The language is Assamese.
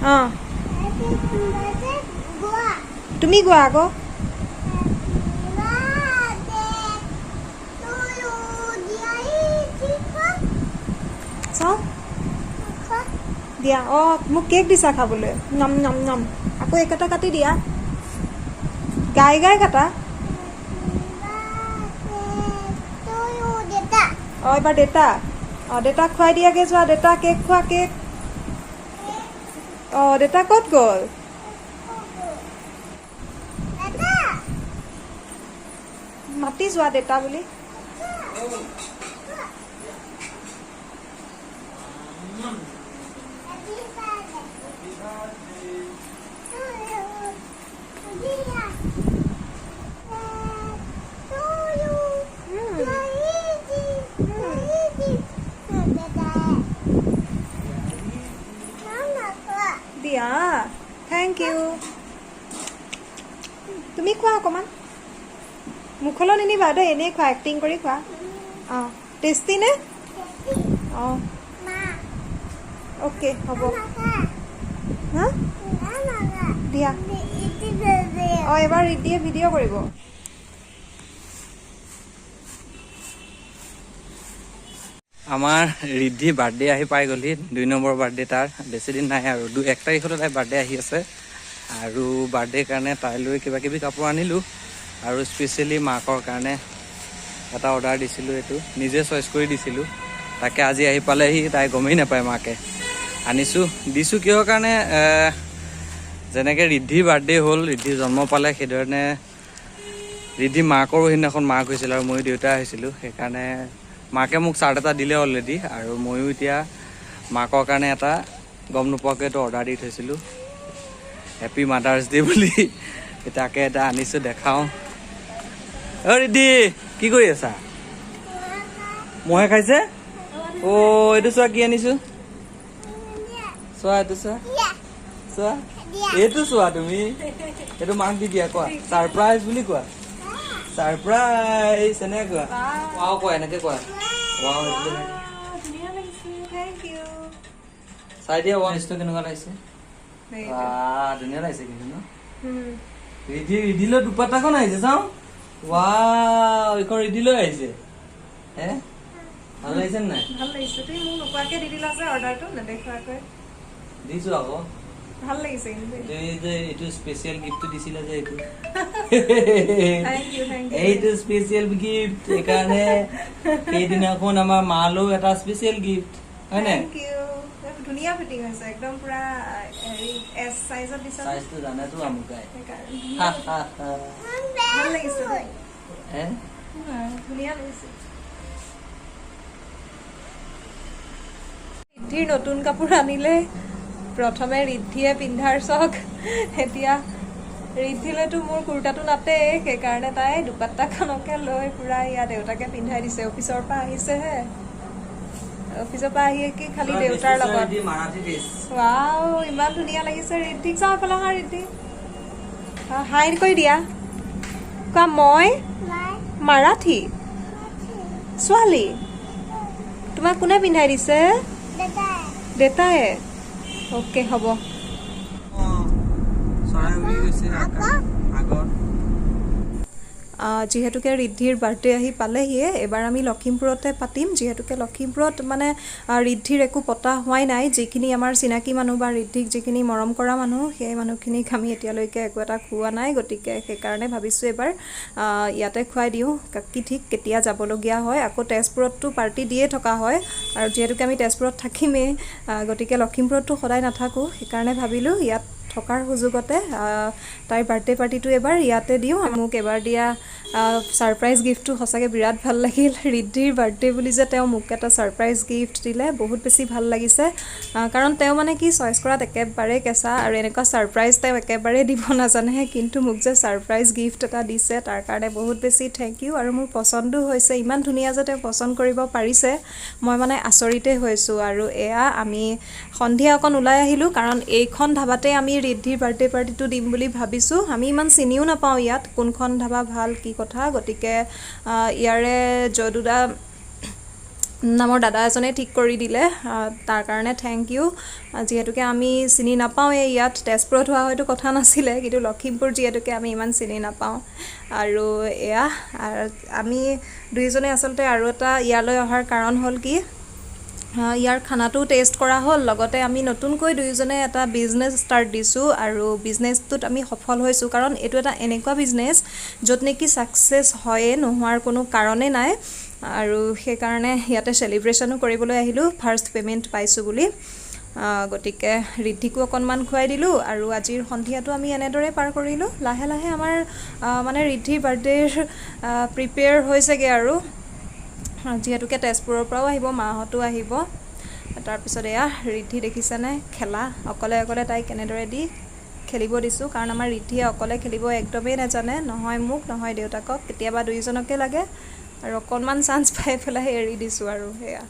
অঁ তুমি গোৱা আকৌ চাওঁ দিয়া অঁ মোক কেক দিছা খাবলৈ নম নম নম আকৌ একেটা কাটি দিয়া গাই গাই কাটা অঁ এবাৰ দেউতা অঁ দেউতাক খুৱাই দিয়াগৈ যোৱা দেউতা কেক খোৱা কেক অঁ দেউতা ক'ত গ'ল মাতি যোৱা দেউতা বুলি দিয়া থেংক ইউ তুমি খোৱা অকণমান মুখলৈ নিনিবা দেই এনেই খোৱা এক্টিং কৰি খোৱা অঁ টেষ্টি নে অঁ অ'কে হ'ব হা দিয়া অঁ এবাৰ ৰিদ্ধিয়ে ভিডিঅ' কৰিব আমাৰ ৰিদ্ধি বাৰ্থডে আহি পাই গ'লহি 2 নম্বৰ বাৰ্থডে তাৰ বেছি দিন নাই আৰু 1 তাৰিখতে তাই বাৰ্থডে আহি আছে আৰু বাৰ্থডেৰ কাৰণে তাইলৈ কিবা কিবি কাপোৰ আনিলোঁ আৰু স্পেচিয়েলি মাকৰ কাৰণে এটা অৰ্ডাৰ দিছিলোঁ এইটো নিজে চইচ কৰি দিছিলোঁ তাকে আজি আহি পালেহি তাই গমেই নাপায় মাকে আনিছোঁ দিছোঁ কিহৰ কাৰণে যেনেকৈ ৰিদ্ধিৰ বাৰ্থডে হ'ল ৰিদ্ধিৰ জন্ম পালে সেইধৰণে ৰিদ্ধি মাকৰো সেইদিনাখন মাক হৈছিল আৰু ময়ো দেউতা হৈছিলোঁ সেইকাৰণে মাকে মোক চাৰ্ট এটা দিলে অলৰেডি আৰু ময়ো এতিয়া মাকৰ কাৰণে এটা গম নোপোৱাকৈ এইটো অৰ্ডাৰ দি থৈছিলোঁ হেপী মাদাৰ্ছ ডে বুলি তাকে এটা আনিছোঁ দেখাওঁ অ ৰিদ্ধি কি কৰি আছা মহে খাইছে অ' এইটো চোৱা কি আনিছোঁ চোৱা এইটো চোৱা চোৱা এইটো চোৱা তুমি এইটো মাক দি দিয়া কোৱা ছাৰপ্ৰাইজ বুলি কোৱা ছাৰপ্ৰাইজ এনেকৈ কোৱা ৱাও কোৱা এনেকৈ কোৱা ৱাও চাই দিয়া ৱাইজটো কেনেকুৱা লাগিছে ধুনীয়া লাগিছে কিন্তু ন ৰিদ্ধিলৈ দুপাটাখন আহিছে চাওঁ ৱাও এইখন ৰিদ্ধিলৈ আহিছে হে ভাল লাগিছে নাই ভাল লাগিছে তুমি মোক নোকোৱাকৈ দি দিলা যে অৰ্ডাৰটো নেদেখুৱাকৈ দিছো আকৌ ভাল লাগিছে কিন্তু এইটো স্পেচিয়েল গিফ্টটো দিছিলা যে এইটো থেংক ইউ এইটো স্পেচিয়েল গিফ্ট সেইকাৰণে সেইদিনাখন আমাৰ মালৈ এটা স্পেচিয়েল গিফ্ট হয় নাই থেংক ইউ ধুনীয়া ফিটিং হৈছে একদম পুৰা হেৰি এছ সাইজত দিছা সাইজটো জানাতো আমুকাই ভাল লাগিছে হে ধুনীয়া লাগিছে ৰিদ্ধিৰ নতুন কাপোৰ আনিলে প্ৰথমে ৰিদ্ধিয়ে পিন্ধাৰ চখ এতিয়া ৰিদ্ধিলৈতো মোৰ কুৰ্তাটো নাতেই সেইকাৰণে তাই দুপাট্টাখনকে লৈ পুৰা ইয়াত দেউতাকে পিন্ধাই দিছে অফিচৰ পৰা আহিছেহে অফিচৰ পৰা আহি কি খালি দেউতাৰ লগত ৱাও ইমান ধুনীয়া লাগিছে ৰিদ্ধিক চাওঁ এফালে হা ৰিদ্ধি হাই কৰি দিয়া কোৱা মই মাৰাঠী ছোৱালী তোমাক কোনে পিন্ধাই দিছে দেউতাই অ'কে হ'ব যিহেতুকে ৰিদ্ধিৰ বাৰ্থডে আহি পালেহিয়ে এবাৰ আমি লখিমপুৰতে পাতিম যিহেতুকে লখিমপুৰত মানে ৰিদ্ধিৰ একো পতা হোৱাই নাই যিখিনি আমাৰ চিনাকি মানুহ বা ৰিদ্ধিক যিখিনি মৰম কৰা মানুহ সেই মানুহখিনিক আমি এতিয়ালৈকে একো এটা খুওৱা নাই গতিকে সেইকাৰণে ভাবিছোঁ এবাৰ ইয়াতে খুৱাই দিওঁ কি ঠিক কেতিয়া যাবলগীয়া হয় আকৌ তেজপুৰততো পাৰ্টি দিয়ে থকা হয় আৰু যিহেতুকে আমি তেজপুৰত থাকিমেই গতিকে লখিমপুৰততো সদায় নাথাকোঁ সেইকাৰণে ভাবিলোঁ ইয়াত থকাৰ সুযোগতে তাইৰ বাৰ্থডে পাৰ্টিটো এবাৰ ইয়াতে দিওঁ মোক এবাৰ দিয়া ছাৰপ্ৰাইজ গিফ্টটো সঁচাকৈ বিৰাট ভাল লাগিল ৰিদ্ধিৰ বাৰ্থডে বুলি যে তেওঁ মোক এটা ছাৰপ্ৰাইজ গিফ্ট দিলে বহুত বেছি ভাল লাগিছে কাৰণ তেওঁ মানে কি চইচ কৰাত একেবাৰে কেঁচা আৰু এনেকুৱা ছাৰপ্ৰাইজ তেওঁ একেবাৰে দিব নাজানে কিন্তু মোক যে ছাৰপ্ৰাইজ গিফ্ট এটা দিছে তাৰ কাৰণে বহুত বেছি থেংক ইউ আৰু মোৰ পচন্দো হৈছে ইমান ধুনীয়া যে তেওঁ পচন্দ কৰিব পাৰিছে মই মানে আচৰিতেই হৈছোঁ আৰু এয়া আমি সন্ধিয়া অকণ ওলাই আহিলোঁ কাৰণ এইখন ধাবাতে আমি ৰিদ্ধিৰ বাৰ্থডে পাৰ্টিটো দিম বুলি ভাবিছোঁ আমি ইমান চিনিও নাপাওঁ ইয়াত কোনখন ধাবা ভাল কি কথা গতিকে ইয়াৰে যদুদা নামৰ দাদা এজনে ঠিক কৰি দিলে, তাৰ কাৰণে থেংক ইউ। যিহেতুকে আমি চিনি নাপাওঁৱে, ইয়াত তেজপুৰত হোৱা হয়তো কথা নাছিলে, কিন্তু লখিমপুৰ যিহেতুকে আমি ইমান চিনি নাপাওঁ। আৰু এয়া আমি দুয়োজনে আচলতে আৰু এটা ইয়ালৈ অহাৰ কাৰণ হ'ল কি, ইয়াৰ খানাটো টেষ্ট কৰা হ'ল, লগতে আমি নতুনকৈ দুয়োজনে এটা বিজনেছ ষ্টাৰ্ট দিছোঁ আৰু বিজনেছটোত আমি সফল হৈছোঁ। কাৰণ এইটো এটা এনেকুৱা বিজনেছ য'ত নেকি ছাকচেছ হয়ে নোহোৱাৰ কোনো কাৰণেই নাই। আৰু সেইকাৰণে ইয়াতে চেলিব্ৰেশ্যনো কৰিবলৈ আহিলোঁ ফাৰ্ষ্ট পে'মেণ্ট পাইছোঁ বুলি। গতিকে ঋদ্ধিকো অকণমান খুৱাই দিলোঁ আৰু আজিৰ সন্ধিয়াটো আমি এনেদৰে পাৰ কৰিলোঁ। লাহে লাহে আমাৰ মানে ঋদ্ধিৰ বাৰ্থডেৰ প্ৰিপেয়াৰ হৈছেগৈ আৰু, যিহেতুকে তেজপুৰৰ পৰাও আহিব, মাহঁতো আহিব। তাৰপিছত এয়া ঋদ্ধি দেখিছেনে খেলা, অকলে অকলে তাইক কেনেদৰে দি খেলিব দিছোঁ। কাৰণ আমাৰ ঋদ্ধিয়ে অকলে খেলিব একদমেই নাজানে, নহয় মোক নহয় দেউতাকক, কেতিয়াবা দুয়োজনকে লাগে। আৰু অকণমান চান্স পাই পেলাই এৰি দিছোঁ আৰু সেয়া।